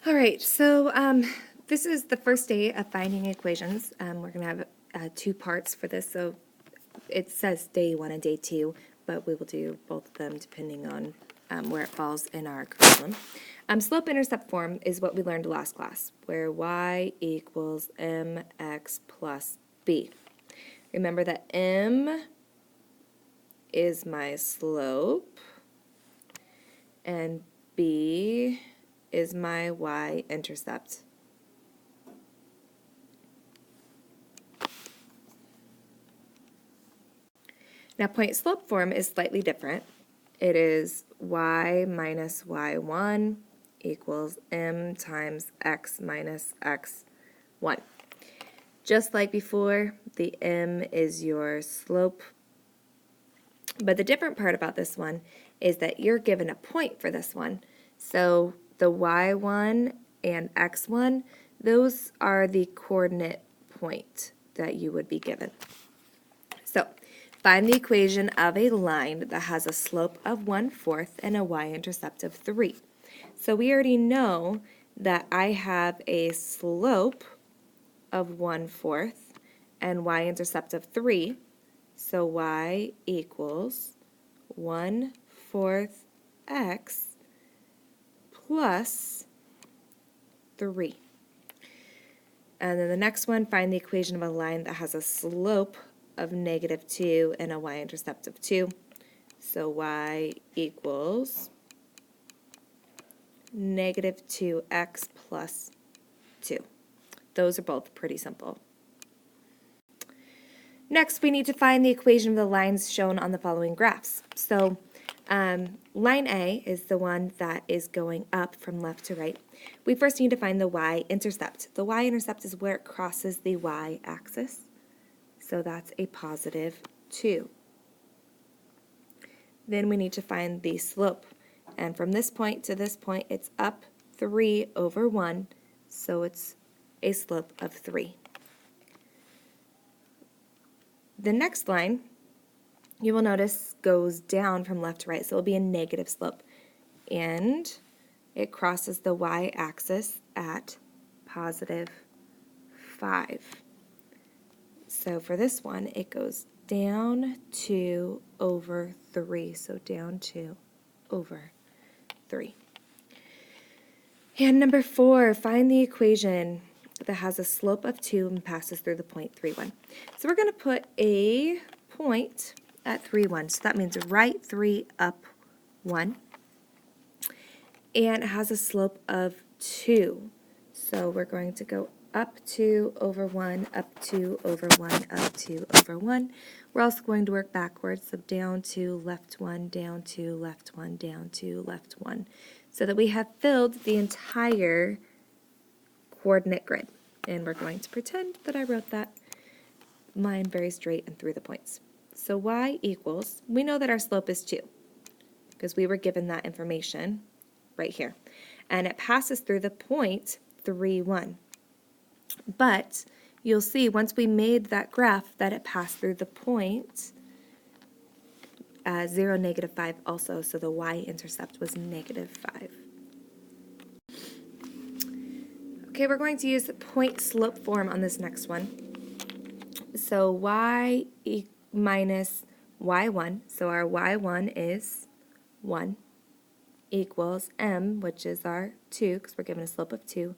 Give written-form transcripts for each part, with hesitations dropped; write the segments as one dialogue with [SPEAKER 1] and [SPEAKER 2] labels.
[SPEAKER 1] All right, so this is the first day of finding equations. We're going to have two parts for this, so it says day 1 and day 2, but we will do both of them depending on where it falls in our curriculum. Slope-intercept form is what we learned last class, where y equals mx plus b. Remember that m is my slope, and b is my y-intercept. Now, point slope form is slightly different. It is y minus y1 equals m times x minus x1. Just like before, the m is your slope. But the different part about this one is that you're given a point for this one. So the y1 and x1, those are the coordinate point that you would be given. So find the equation of a line that has a slope of 1/4 and a y-intercept of 3. So we already know that I have a slope of 1/4 and y-intercept of 3. So y equals 1/4 x plus 3. And then the next one, find the equation of a line that has a slope of -2 and a y-intercept of 2. So y equals -2x plus 2. Those are both pretty simple. Next, we need to find the equation of the lines shown on the following graphs. So line A is the one that is going up from left to right. We first need to find the y-intercept. The y-intercept is where it crosses the y-axis. So that's a positive 2. Then we need to find the slope. And from this point to this point, it's up 3/1. So it's a slope of 3. The next line, you will notice, goes down from left to right, so it will be a negative slope. And it crosses the y-axis at positive 5. So for this one, it goes down 2/3, so down 2/3. And number 4, find the equation that has a slope of 2 and passes through the point 3,1. So we're going to put a point at 3,1. So that means right 3 up 1. And it has a slope of 2. So we're going to go up 2/1, up 2/1, up 2/1. We're also going to work backwards, so down 2, left 1, down 2, left 1, down 2, left 1, so that we have filled the entire coordinate grid. And we're going to pretend that I wrote that line very straight and through the points. So y equals, we know that our slope is 2 because we were given that information right here. And it passes through the point 3,1. But you'll see once we made that graph that it passed through the point 0, -5 also, so the y-intercept was -5. Okay, we're going to use the point slope form on this next one. So y minus y1, so our y1 is 1, equals m, which is our 2, because we're given a slope of 2,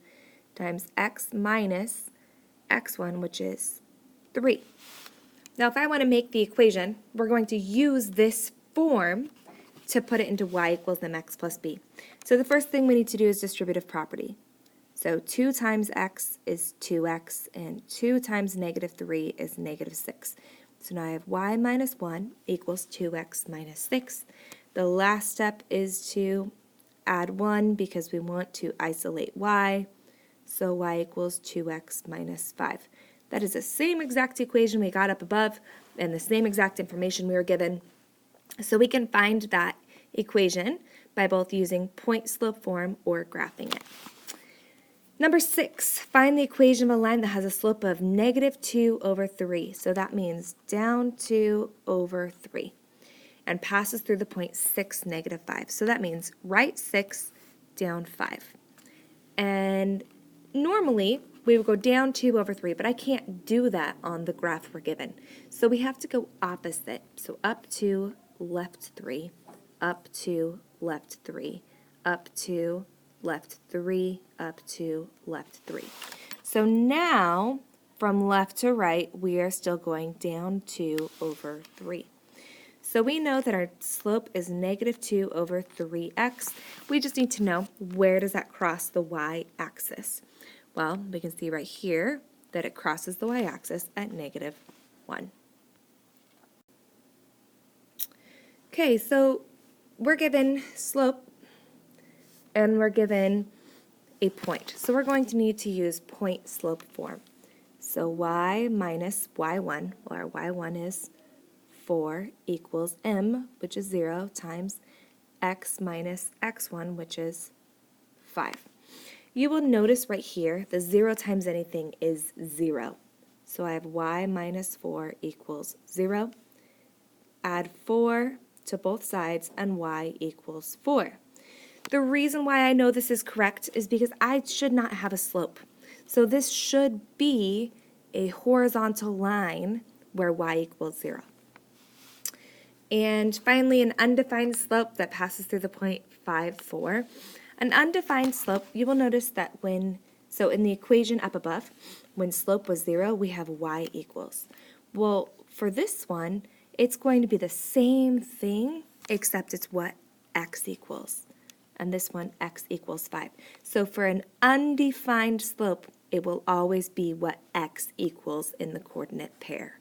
[SPEAKER 1] times x minus x1, which is 3. Now, if I want to make the equation, we're going to use this form to put it into y equals mx plus b. So the first thing we need to do is distributive property. So 2 times x is 2x, and 2 times -3 is -6. So now I have y minus 1 equals 2x minus 6. The last step is to add 1 because we want to isolate y. So y equals 2x minus 5. That is the same exact equation we got up above and the same exact information we were given. So we can find that equation by both using point slope form or graphing it. Number 6, find the equation of a line that has a slope of -2/3. So that means down 2/3 and passes through the point 6, -5. So that means right 6, down 5. And normally, we would go down 2 over 3, but I can't do that on the graph we're given. So we have to go opposite. So up 2, left 3, up 2, left 3, up 2, left 3, up 2, left 3. So now, from left to right, we are still going down 2 over 3. So we know that our slope is negative 2 over 3x. We just need to know, where does that cross the y-axis? Well, we can see right here that it crosses the y-axis at negative 1. Okay, so we're given slope and we're given a point. So we're going to need to use point slope form. So y minus y1, well, our y1 is 4 equals m, which is 0, times x minus x1, which is 5. You will notice right here, the 0 times anything is 0. So I have y minus 4 equals 0. Add 4 to both sides, and y equals 4. The reason why I know this is correct is because I should not have a slope. So this should be a horizontal line where y equals 0. And finally, an undefined slope that passes through the point 5, 4. An undefined slope, you will notice that so in the equation up above, when slope was 0, we have y equals. Well, for this one, it's going to be the same thing, except it's what x equals. And this one, x equals 5. So for an undefined slope, it will always be what x equals in the coordinate pair.